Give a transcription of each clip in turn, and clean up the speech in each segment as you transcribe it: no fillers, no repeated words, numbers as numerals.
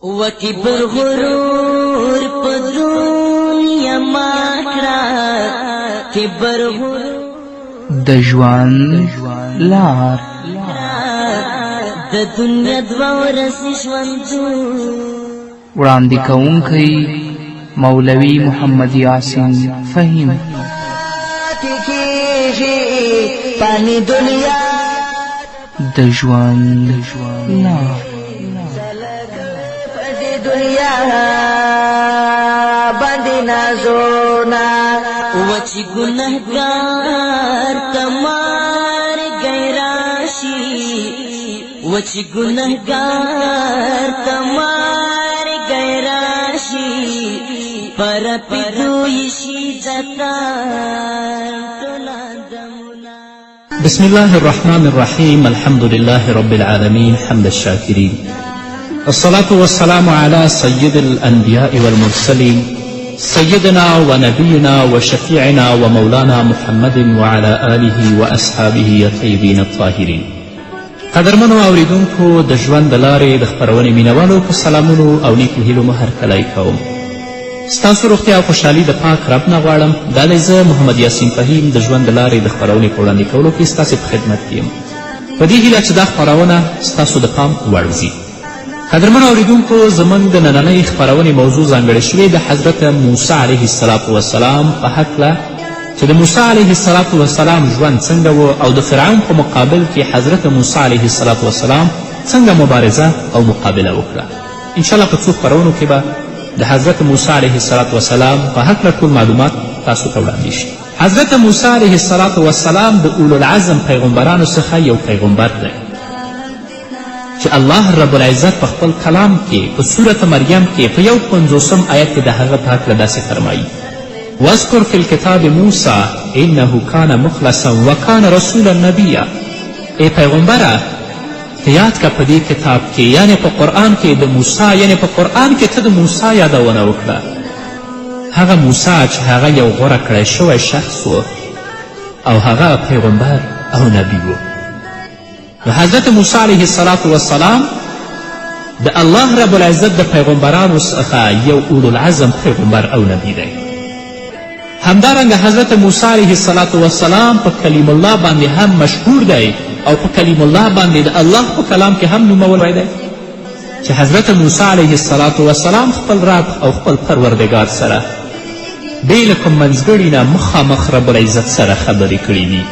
وکبر غرور په دنیا ماکړه کبر د ژوند لار د دنیا دوه ورځې ژوندون وړاندې کوونکی مولوي محمد یاسین فهیم پانی دنیا د ژوند لار دنیا باندې نازونا وچی گنہگار تمار گیراشی وچی گنہگار تمار گیراشی پر پیدویشی جتار تولا دمنا. بسم الله الرحمن الرحيم. الحمد لله رب العالمين حمد الشاكرين، الصلاة والسلام على سيد الأنبياء والمرسلين سيدنا ونبينا وشفيعنا ومولانا محمد وعلى آله وأصحابه الطيبين الطاهرين. قدرمنو اوریدونکو د ژوند د لارې د خپرونې مینوالو په سلامونو او نیکو هیلو مو هرکلی کوم. ستاسو روغتیا او خوشحالي د پاک رب نه غواړم. دا دی زه محمد یاسین فهیم د ژوند د لارې د خپرونې په وړاندې کولو کې ستاسې په خدمت کې یم، په دې هیله چې دا خپرونه ستاسو د پام وړ وځي. قدرمنو اوریدونکو، زموږ د نننۍ خپرونې موضوع ځانګړې شوې د حضرت موسی علیه السلام په هکله چې د موسی علیه السلام ژوند څنګه و او د فرعون په مقابل کې حضرت موسی علیه السلام څنګه مبارزه او مقابله وکړه. انشاءالله په څو خپرونو کې به د حضرت موسی علیه السلام په هکله ټول معلومات تاسو ته وړاندې شي. حضرت موسی علیه السلام د اولوالعزم پیغمبرانو څخه یو پیغمبر دی چې الله رب العزت په خپل کلام کې په سورة مریم کې په 51 آیت کې د هغه په هکله داسې فرمایي: واذکر فی الکتاب موسی انه کان مخلصا وکان رسولا نبیا. ای پیغمبره، ته یاد که په دې کتاب کې یعنې په قرآن کې د موسی یعنې په قرآن کې ته د موسی یادونه وکړه. هغه موسی چې هغه یو غوره کړی شوی شخص و او هغه پیغمبر او نبی و. نو حضرت موسی علیه السلام د الله رب العزت د پیغمبرانو څخه یو اولوالعزم پیغمبر او نبی دی. همدارنګه حضرت موسی علیه السلام په کلیم الله باندې هم مشهور دی او په کلیم الله باندې د الله په کلام کې هم نومولی دی چې حضرت موسی علیه السلام خپل رب او خپل پروردګار سره بې له کوم منځګړي نه مخامخ رب العزت سره خبرې کړي دي،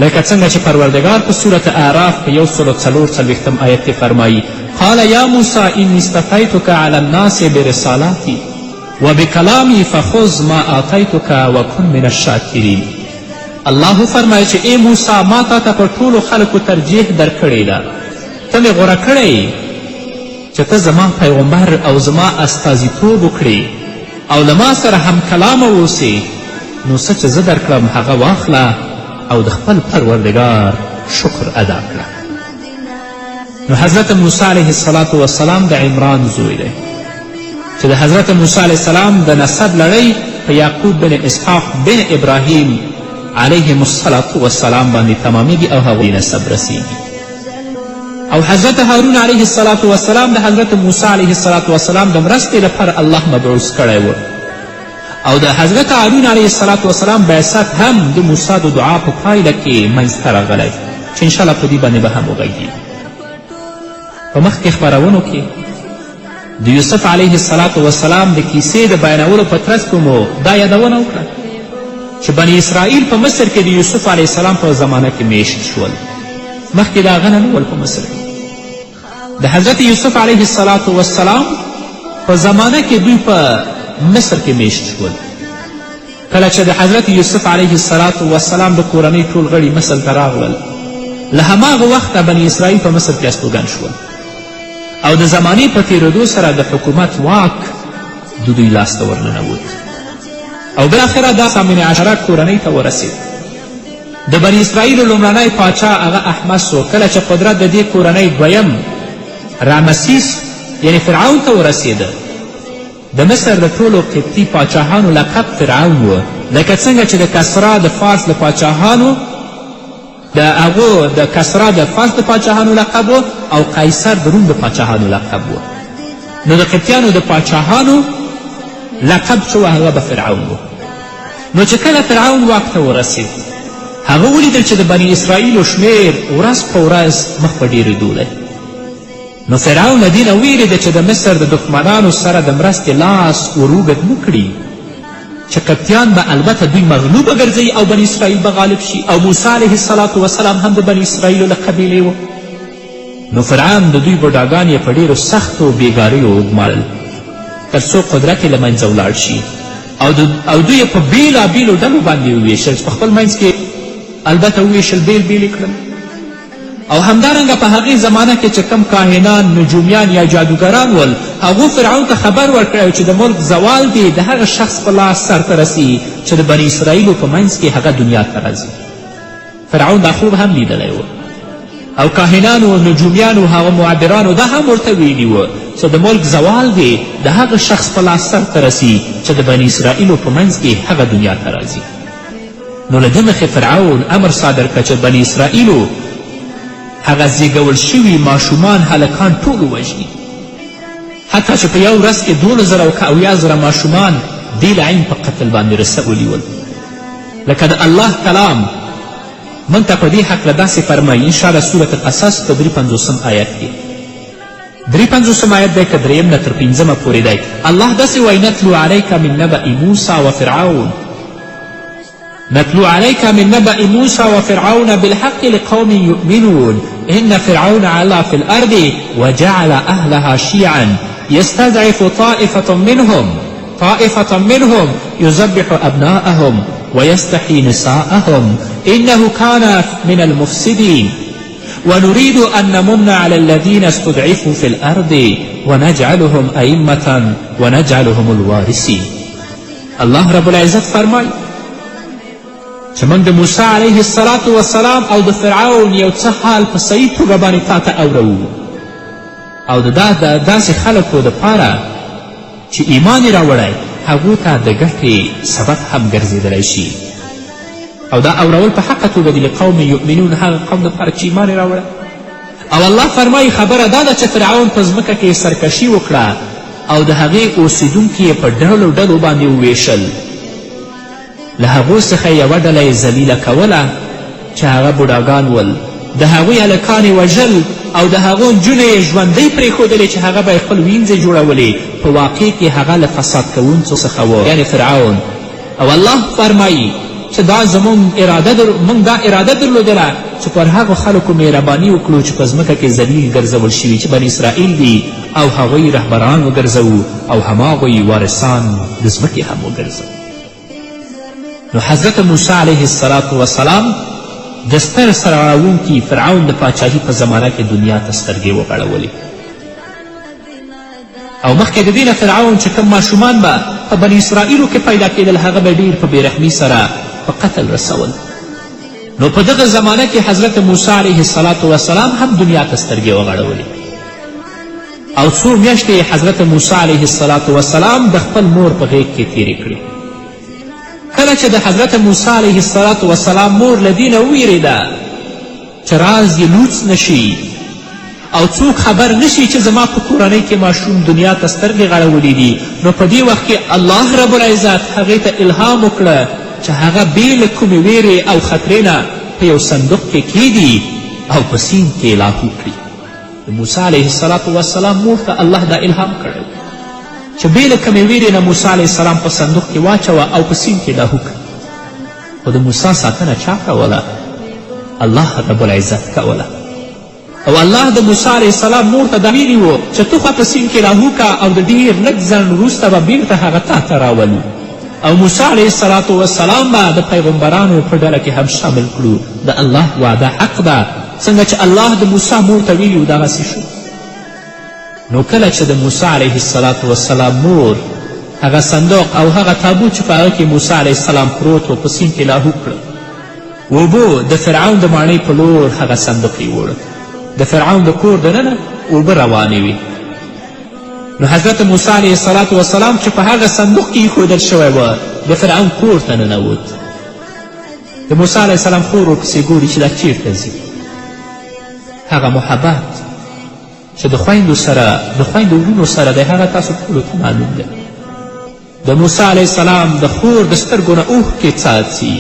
لکه څنګه چې پروردګار په صورت اعراف په 144 آیت کې فرمایي: قال یا موسی انی استفیتک علی الناس برسالاتی وبکلامی فخذ ما آتیتک وکن من الشاکرین. الله فرمایي چې ای موسی، ما تا ته په ټولو خلکو ترجیح درکړې ده، ته مې غوره کړی چې ته زما پیغمبر او زما استازیتوب وکړې او له ما سره هم کلامه اوسې، نو څه چې زه درکړم هغه واخله او د خپل پروردګار شکر ادا کړه. نو حضرت موسی علیه السلام د عمران زوی دی چې د حضرت موسی علیه السلام د نسب لړۍ په یعقوب بن اسحاق بن ابراهیم علیهم السلام باندې تمامیږي او هغوی نسب رسیږي. او حضرت هارون علیه السلام د حضرت موسی علیه السلام د مرستې لپاره الله مبعوث کړی و او د حضرت هارون علیه السلام بعثت هم د موسی د دعا په پایله کې منځته راغلی چې انشاءالله په دې باندې به هم وغږیږي. په مخکې خپرونو کې د یوسف علیه السلام د کیسې د بیانولو په ترڅ کې مو دا یادونه وکړه چې بني اسرائیل په مصر کې د یوسف علیه السلام په زمانه کې میشت شول. مخکې د هغه نه نول په مصر کې د حضرت یوسف علیه السلام په زمانه کې دوی په مصر کې میشت شول. کله چې د حضرت یوسف علیه السلام د کورنۍ ټول غړي مصر ته راغلل، له هماغه وخته بني اسرائیل په مصر کې استوګن شول او د زمانې په تیرېدو سره د حکومت واک د دوی لاسته ورننوت او بالاخره دا 18 کورنۍ ته ورسید. د بني اسرائیلو لومړنی پاچا هغه احمس و. کله چې قدرت د دې کورنۍ دویم رامسیس یعنې فرعون ته ورسېده، د مصر د ټولو قبطي پاچاهانو لقب فرعون و، لکه څنګه چې د کسرا د فارس د پاچاهانو د کسرا د فارس د پاچاهانو لقب و او قیصر د روم د پاچاهانو لقب و. نو د قبطیانو د پاچاهانو لقب چې و هغه به فرعون و. نو چې کله فرعون واک ته ورسید هغه ولیدل چې د بني اسرائیلو شمیر ورځ په ورځ مخ په ډېرېدو دی. نو فرعون له دې نه ویرېده چې د مصر د دښمنانو سره د مرستې لاس وروږد نه کړي، چې قبطیان به البته دوی مغلوبه ګرځوي او بني اسرائیل به غالب شي، او موسی علیه السلام هم د بني اسرائیلو له قبیلې و. نو فرعون د دوی بوډاګان یې په ډېرو سختو بېګاریو وګمارل تر څو قدرت یې له منځه ولاړ شي، او دوی یې په بېلابېلو ډلو باندې وویشل چې په خپل منځ کې البته وویشل بیل بیل یې کړل. او همدارنګه په هغې زمانه کې چې کم کاهنان، نجومیان یا جادوګران ول، هغو فرعون ته خبر ورکړی چې د ملک زوال دی د هغه شخص په لاس سرته رسي چې د بني اسرائیلو په منځ کې هغه دنیا ته راځي. فرعون دا خوب هم لیدلی و، او کاهنانو، نجومیانو، هغه معبرانو دا هم ورته ویلي و چې د ملک زوال دی د هغه شخص په لاس سرته رسي چې د بني اسرائیلو په منځ کې هغه دنیا ته راځي. نو له دې مخې فرعون امر صادر کړه چې بني اسرائیلو هغه زیږول شوي ماشومان هلکان ټول ووژني، حتی چې په یو ورځ کې 12,000 ماشومان دې لعین په قتل باندې رسولي ول. لکه د الله کلام موږ ته په دې هکله داسې فرمایي انشاءالله سورة قصص په 53 آیت کې. 53 آیت دی که 3 نه تر 5 پورې دی. الله داسې وایي نتلو علیک من نبأ موسی و فرعون، نتلو عليك من نبأ موسى وفرعون بالحق لقوم يؤمنون إن فرعون علا في الأرض وجعل أهلها شيعا يستضعف طائفة منهم يذبح أبناءهم ويستحيي نساءهم إنه كان من المفسدين ونريد أن نمن على الذين استضعفوا في الأرض ونجعلهم أئمة ونجعلهم الوارثين. الله رب العزت فرمای چې موږ د موسی علیه السلام او د فرعون یو څه حال په صحیح توګه باندې تا ته اورو، او د داسې خلکو دپاره چې ایمان یې راوړی هغو ته د ګټې سبب هم ګرځېدلی شي. او دا اورول په حقه توګه دی لقوم یؤمنون، هغه قوم دپاره چې ایمان یې راوړی. او الله فرمایي خبره دا ده چې فرعون په ځمکه کې سرکشي وکړه او د هغې اوسیدونکي یې په ډلو ډلو باندې وویشل. له هغو څخه یوه ډله یې ذلیله کوله چې هغه بوډاګان ول، د هغوی هلکان یې وژل او د هغو نجونې یې ژوندۍ پرېښودلې چې هغه به یې خپل وینځې جوړولې. په واقع کې هغه له فساد کوونکو څخه و، یعنې فرعون. او الله فرمایي چې دا موږ دا اراده درلودله چې پر هغو خلکو مهرباني وکړو چې په ځمکه کې ذلیل ګرځول شوي چې بني اسرائیل دي، او هغوی رهبران وګرځوو او هماغوی وارثان د ځمکې هم وګرځوو. نو حضرت موسی علیه السلام د ستر سرغړونکي فرعون د پاچاهي په زمانه کې دنیا ته سترګې وغړولې. او مخکې د دې نه فرعون چې کوم ماشومان به په بني اسرائیلو کې پیدا کېدل هغه به ډېر په بېرحمي سره په قتل رسول. نو په دغه زمانه کې حضرت موسی علیه السلام هم دنیا ته سترګې وغړولې، او څو میاشتې حضرت موسی علیه السلام د خپل مور په غیږ کې تېرې کړې. کله چې د حضرت موسی علیه السلام مور له دې نه وویرېده چې راز یې لوڅ نشي او څوک خبر نشي چې زما په کورنۍ کې ماشوم دنیا ته سترګې غړولې دي، نو په دې وخت کې الله رب العزت هغې ته الهام وکړه چې هغه بې له کومې ویرې او خطرې نه په یو صندوق کې کیږدي او په سیند کې لاهو کړي. د موسی علیه السلام مور ته الله دا الهام کړی چې بې له کومې ویرې نه موسی علیه السلام په صندوق کې واچوه او په سیند کې لاهو کړي. خو د موسی ساتنه چا کوله؟ الله رب العزت کوله. او الله د موسی علیه السلام مور ته دا ویلي و چې تو خوا په سیند کې لاهو که او د ډېر لږ ځنډ وروسته به بیرته هغه تا ته راولو. او موسی علیه السلام به د پیغمبرانو په ډله کې هم شامل کړو. د الله وعده حق ده، څنګه چې الله د موسی مور ته ویلي و دغسې شو. نو کله چې د موسی علیه السلام مور هغه صندوق او هغه تابوت چې په هغه کې موسی علیه السلام پروت و په سیند کې لاهو کړه، اوبو د فرعون د ماڼۍ په لور هغه صندوق یې وړه. د فرعون د کور دننه اوبه روانې وې. نو حضرت موسی علیه السلام چې په هغه صندوق کې ایښودل شوی و د فرعون کور ته ننوت. د موسی علیه السلام خور ورپسې ګوري چې دا چیرته ځي. هغه محبت چې د خویندو وروڼو سره دی هغه تاسو ټولو ته معلوم دی. د موسی علیه السلام د خور د سترګو نه اوښکې څاڅي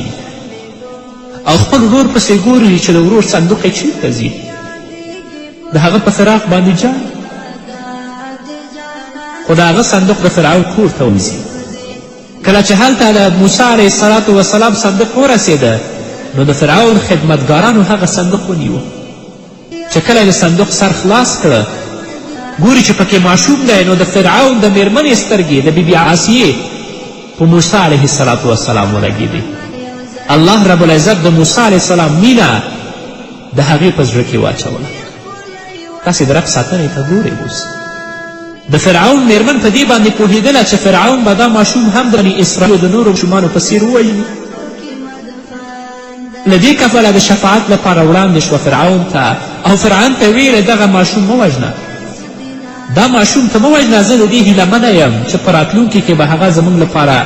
او خپل ورور پسې ګوري چې د ورور صندوق یې چېرته ځي، د هغه په فراق باندې جان، خو د هغه صندوق د فرعون کور ته وځي. کله چې هلته د موسی علیه السلام صندوق ورسېده نو د فرعون خدمتګارانو هغه صندوق ونیوه. چې کله د صندوق سر خلاص کړه ګوري چې پکې ماشوم دی، نو د فرعون د میرمنې سترګې د بیبي عاصیې په موسی علیه السلام ولګېدې. الله رب العزت د موسی علیه السلام مینه د هغې په زړه کې واچوله. تاسې د رب ساتنې ته ګورئ اوس. د فرعون میرمن په دې باندې پوهېدله چې فرعون به دا ماشوم هم د بني اسرائیلو د نورو ماشومانو په څېر ووژني. له دې کبله د شفاعت لپاره وړاندې شوه فرعون ته، او فرعون ته ویلې دغه ماشوم مه وژنه، دا ماشوم ته مه وژنه، زه د دې هیله یم چې په راتلونکي کې به هغه زموږ لپاره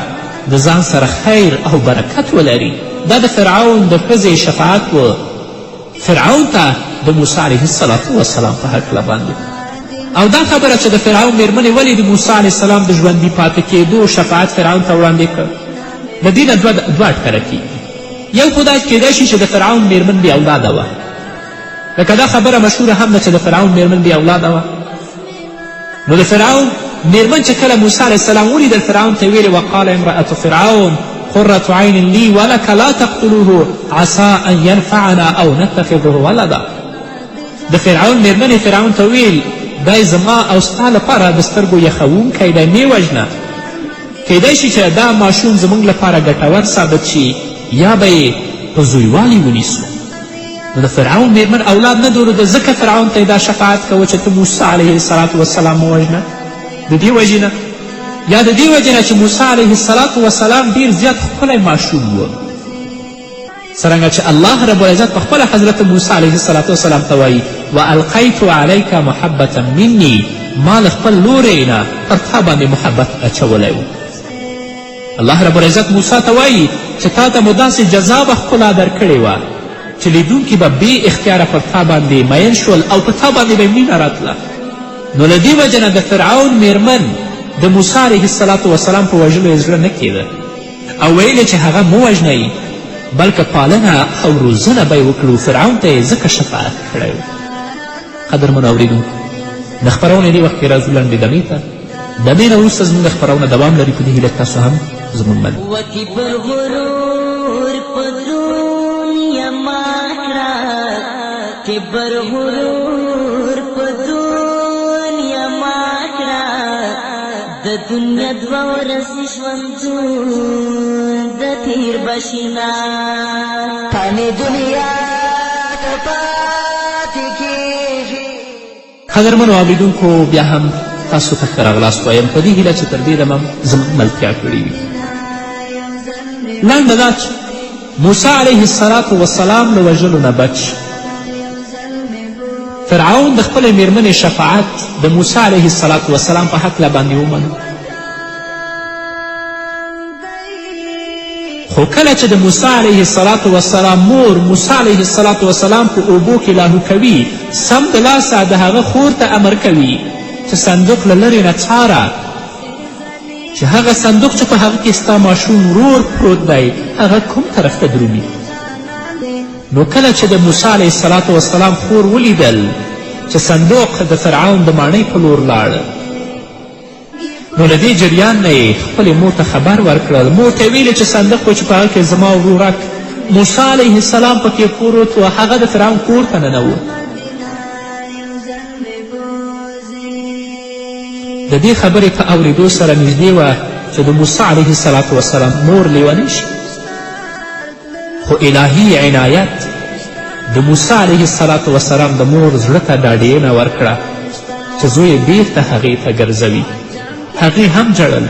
د ځان سره خیر او برکت ولري. دا د فرعون د ښځې شفاعت و فرعون ته د موسی علیه السلام په هکله باندې. او دا خبره چې د فرعون میرمنې ولې د موسی علیه السلام د ژوندي پاتې کېدو شفاعت فرعون ته وړاندې کړ، د دې نه دوه اټکله کېږي. یو خو دا کیدای شي چې د فرعون میرمن بې اولاده وه، لکه دا خبره مشهوره هم ده چې د فرعون میرمن بې اولاده وه. نو د فرعون میرمن چې کله موسی علیه السلام ولیدل فرعون ته ویلې وقال امرأة فرعون قرة عین لی ولک لا تقتلوه عسى ان ينفعنا او نتخذه ولدا. د فرعون میرمنې فرعون ته ویل دی زما او ستا لپاره د سترګو یخوونکی دی، مې وژنه، کیدای شي چې دا ماشوم زموږ لپاره ګټور ثابت شي یا به یې په زویوالي ونیسو. نو د فرعون میرمن اولاد نه درلوده، ځکه فرعون ته یې دا شفاعت کوه چې ته موسی علیه السلام ووژنه. د دې وجې نه یا د دې وجې نه چې موسی علیه السلام ډېر زیات ښکلی ماشوم و، څرنګه چې الله رب العزت په خپله حضرت موسی علیه السلام ته وایي والقیت علیک محبة مني، ما له خپل لورې نه پر تا باندې محبت اچولی و. الله رب العزت موسی ته وایي چې تا ته مو داسې جزا به ښکلا درکړې وه چې لیدونکي به بې اختیاره پر تا باندې مین شول او په تا باندې به مینه راتله. نو له دې وجې نه د فرعون میرمن د موسی علیه السلام په وژلو یې زړه نه کېده او ویل چې هغه مه وژنئ، بلکې پالنه او روزنه به یې وکړو. فرعون ته یې ځکه شفاعت کړی و. قدرمنو اورېدونکو، د خپرونې دې وخت کې راځو لنډې دمې ته. دمې نه وروسته زموږ خپرونه دوام لري. په دې هیله تاسو هم زموږ مل وکبر غرور په دنیا ماکړه، کبر غرور په دنیا ماکړه، د دنیا دوه ورځې ژوندون د تیر بشینا پانې دنیا ته پاتې کېږي. قدرمنو اورېدونکو، بیا هم تاسو ته ښه راغلاست وایم په دې هیله چې تر دې دمه زموږ ملتیا کړې وي. لنډه دا چې موسی علیه السلام له وژلو نه بچ. فرعون د خپلې میرمنې شفاعت د موسی علیه السلام په هکله باندې ومنه. خو کله چې د موسی علیه السلام مور موسی علیه السلام په اوبو کې لاهو کوي، سم د لاسه د هغه خور ته امر کوي چې صندوق له لرې نه څاره چې هغه صندوق چې په هغه کې ستا ماشوم ورور پروت دی هغه کوم طرف ته درومي. نو کله چې د موسی علیه السلام خور ولیدل چې صندوق د فرعون د ماڼۍ په لور لاړ، نو له دې جریان نه یې خپلې مور ته خبر ورکړل. مور ته یې ویلې چې صندوق و چې په هغه کې زما ورورک موسی علیه السلام پکې پروت و، هغه د فرعون کور ته ننوت. د دې خبرې په اورېدو سره نږدې وه چې د موسی علیه السلام مور لیونی شي، خو الهي عنایت د موسی علیه السلام د مور زړه ته ډاډینه ورکړه چې زوی یې بیرته هغې ته ګرځوي. هغې هم جړل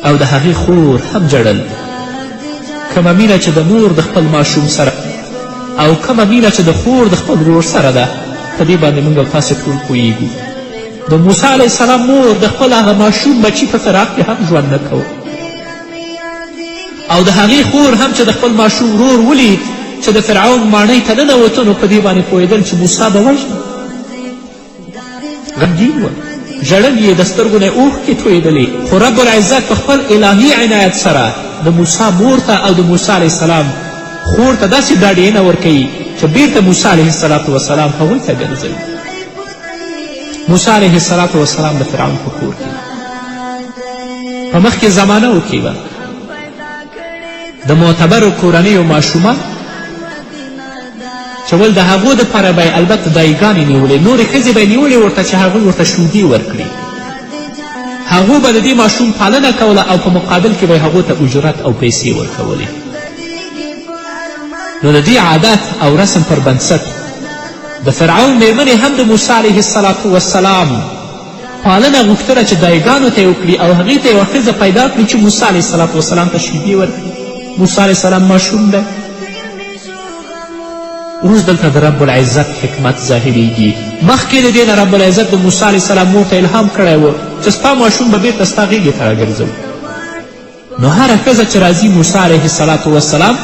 او د هغې خور هم جړل. کومه مینه چې د مور د خپل ماشوم سره او کومه مینه چې د خور د خپل ورور سره ده، په دې باندې موږ او تاسې ټول پوهیږو. د موسی علیه السلام مور د خپل هغه ماشوم بچي په فراق کې هم ژوند نه کوه، او د هغې خور هم چې د خپل ماشوم ورور ولید چې د فرعون ماڼۍ ته ننوته، نو په دې باندې پوهېدل چې موسی به وژني. غمګین وه، ژړل یې، د سترګو نه اوښکې تویېدلې. خو رب العزت په خپل الهي عنایت سره د موسی مور ته او د موسی علیه السلام خور ته داسې ډاډینه ورکوي چې بیرته موسی علیه السلام هغوی ته ګرځوي. موسی علیه السلام د فرعون په کور کې په مخکې زمانو کې به د معتبرو کورنیو ماشومان چې ول د هغو دپاره به یې البته دایګانې نیولې، نورې ښځې به یې نیولې ورته چې هغوی ورته شودې ورکړي. هغو به د دې ماشوم پالنه کوله او په مقابل کې به یې هغو ته اجرت او پیسې ورکولې. نو د دې عادت او رسم پر بنسټ د فرعون میرمنې هم د موسی علیه السلام پالنه غوښتله چې دایګانو ته یې وکړي او هغې ته یې یوه ښځه پیدا کړي چې موسی علیه السلام ته شیدې ورکړي. موسی علیه السلام ماشوم دی. اوس دلته د رب العزت حکمت ظاهریږي. مخکې د دې نه رب العزت د موسی علیه السلام مور ته الهام کړی و چې ستا ماشوم به بیرته ستا غېږې ته راګرځوو. نو هره ښځه چې راځي موسی علیه السلام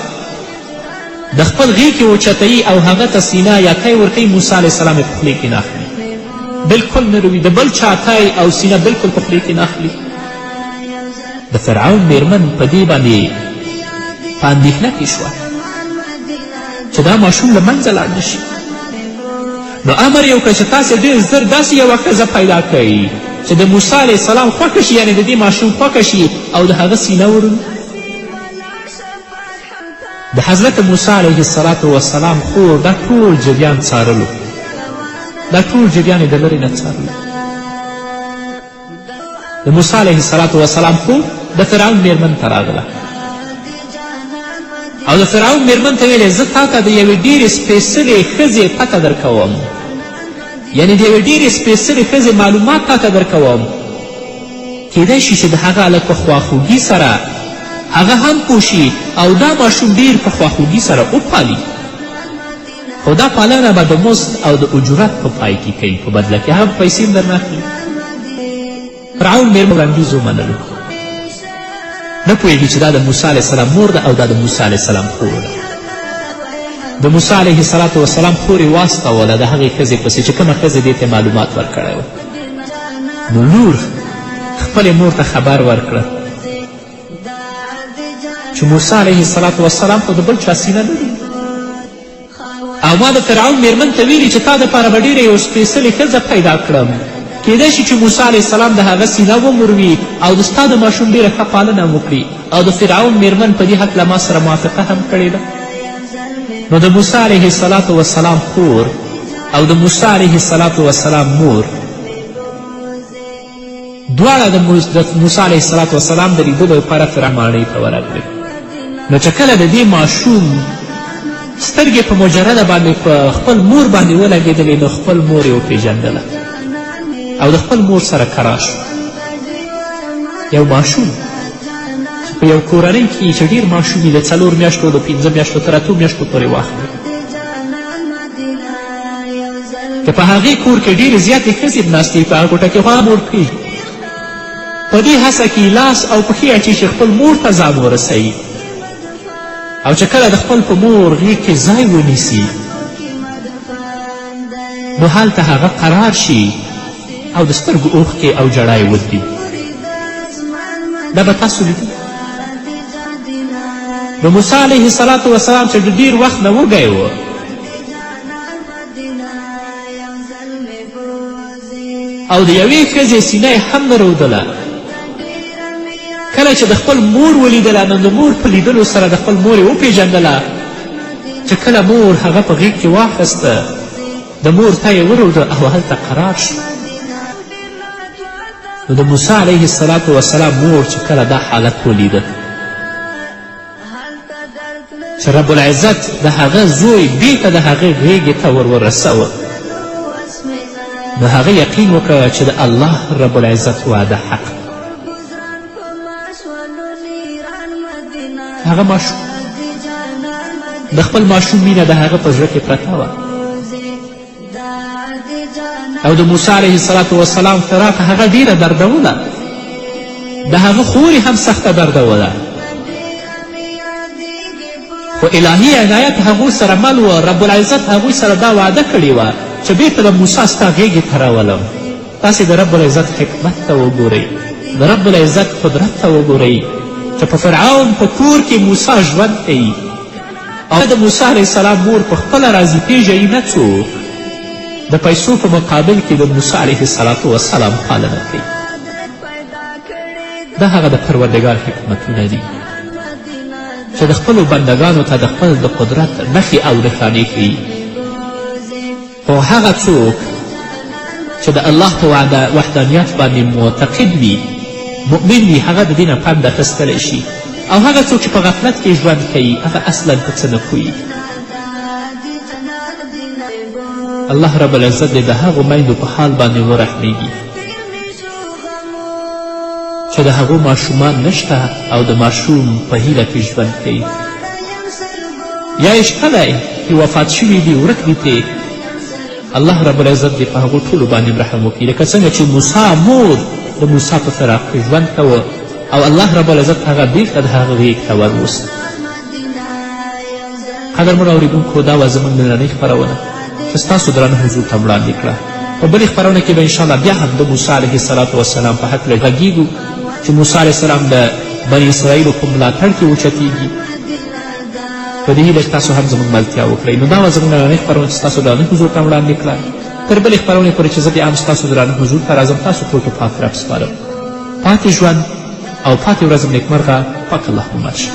د خپل غېږ کې اوچتوي او هغه ته سینه یا تی ورکوي، موسی علیه السلام یې په خولې کې نه اخلي، بلکل نه روي، د بل چا تی او سینه بلکل په خولې کې نه اخلي. د فرعون میرمن په دې باندې په اندېښنه کې شوه چې دا ماشوم له منځه لاړ نه شي. نو امر یې وکړه چې تاسې ډېر زر داسې یوه ښځه پیدا کړئ چې د موسی علیه السلام خوښه شي، یعنې د دې ماشوم خوښه شي او د هغه سینه ورونو. د حضرت موسی علیه السلام خور دا ټول جریان څارلو، دا ټول جریان یې د لرې نه څارلو. د موسی علیه السلام خور د فرعون میرمن ته راغله او د فرعون میرمن ته ویلې زه تا ته د یوې ډېرې سپېڅلې ښځې پته درکوم، یعنې د یوې ډېرې سپېڅلې ښځې معلومات تا ته درکوم، کیدای شي چې د هغه هلک په خواخوږي سره هغه هم پوه شي او دا ماشوم ډېر په خواخوږي سره وپالي، خو دا پالنه به د مزد او د اجرت په پای کې کوي، په بدله کې هم پیسې هم درنه اخلي. فرعون میرمن وړاندیز ومنلو، نه پوهېږي چې دا د موسی علیه السلام مور ده او دا د موسی علیه السلام خور ده. د موسی علیه السلام خور یې واستوله د هغې ښځې پسې چې کومه ښځې دې ته معلومات ورکړی و. نو لور خپلې مور ته خبر ورکړه چې موسی علیه السلام خو د بل چا سینه لري او ما د فرعون میرمن ته ویلي چې تا دپاره به ډېره یو سپېڅلې ښځه پیدا کړم، کیدای شي چې موسی علیه السلام د هغه سینه ومروي او د ستا د ماشوم ډېره ښه پالنه وکړي. او د فرعون میرمن په دې هکله ما سره موافقه هم کړې ده. نو د موسی علیه السلام خور او د موسی علیه السلام مور دواړه د موسی علیه السلام د لیدلو لپاره فرعون ماڼۍ ته ورغلې. نو چې کله د دې ماشوم سترګې په مجرده باندې په خپل مور باندې ولګېدلې، نو خپل مور یې وپېژندله او د خپل مور سره کرا شو. یو ماشوم چې په یو کورنۍ کې چې ډېر ماشوم یې د 4 میاشتو د 5 میاشتو تر 8 میاشتو پورې واخلي، که په هغې کور کې ډېرې زیاتې ښځې ناستې په هغه کوټه کې خو مور پرېږدي، په دې هڅه کې لاس او پښې اچي چې خپل مور ته ځان ورسوي او چې کله د خپل په مور غېږ کې ځای ونیسي نو هلته هغه قرار شي او د سترګو اوښکې او ژړا یې ودري. دا به تاسو لیدي. نو موسی علیه السلام چې د ډېر وخت نه وږی و او د یوې ښځې سینه یې هم نه رودله، کله چې د خپل مور ولیدله نو د مور په لیدلو سره د خپل مور یې وپېژندله چې کله مور هغه په غېږ کې واخیسته د مور ته یې وروده او هلته قرار شو. نو د موسی علیه السلام مور چې کله دا حالت ولیده چې رب العزت د هغه زوی بیرته د هغې غېږې ته ورسوه، نو هغه یقین وکړه چې د الله رب العزت وعده حق. هغه ماشوم د خپل ماشوم مینه د هغه په زړه کې پرته وه او د موسی علیه السلام فراق هغه ډېره دردوله، د هغه خور هم سخته دردوله، خو الهي عنایت هغوی سره مل و. رب العزت هغوی سره دا وعده کړې وه چې بیرته به موسی ستا غېږې ته راولم تاسې د رب العزت حکمت ته وګورئ، د رب العزت قدرت ته وګورئ چې په فرعون په کور کې موسی ژوند کوي او د موسی علیه السلام مور په خپله راځي پیژني نه څوک، د پیسو په مقابل کې د موسی علیه السلام پالنه کوي. دا هغه د پروردګار حکمتونه دي چې د خپلو بندګانو ته د خپل د قدرت نښې او نښانې ښیي. خو هغه څوک چې د الله په وحدانیت باندې معتقد وي، مؤمن وي، هغه د دې نه پند اخیستلی شي، او هغه څوک چې په غفلت کې ژوند کوي هغه اصلا په څه نه پوهیږي. الله رب العزت دې د هغو میندو په حال باندې ورحمیږي چې د هغو ماشومان نشته او د ماشوم په هیله کې ژوند کوي، یا یې شته دی چې وفات شوي دي، ورک دي پرې. الله رب العزت دې په هغو ټولو باندې رحم وکړي، لکه څنګه چې موسی مور د موسی په فراق کې ژوند کوه او الله رب العزت هغه بیرته د هغه غیږ ته وروست. قدرمنو اورېدونکو، دا وه زموږ نننۍ خپرونه چې ستاسو درانه حضور ته وړاندې کړه. په بلې خپرونه کې به انشاءالله بیا هم د موسی علیه السلام په هکله غږیږو چې موسی علیه السلام د بني اسرائیلو په ملاتړ کې اوچتیږي. په دې هیله چې تاسو هم زموږ ملتیا وکړئ. نو دا وه زموږ نننۍ خپرونه چې ستاسو درانه حضور ته وړاندې کړه. تر بلې خپرونې پورې چې زه بیا هم ستاسو درانه حضور ته راځم، تاسو ټول ته پاک رب سپارم. پاتې ژوند او پاتې ورځ نیکمرغه. پاک الله مو مل شه.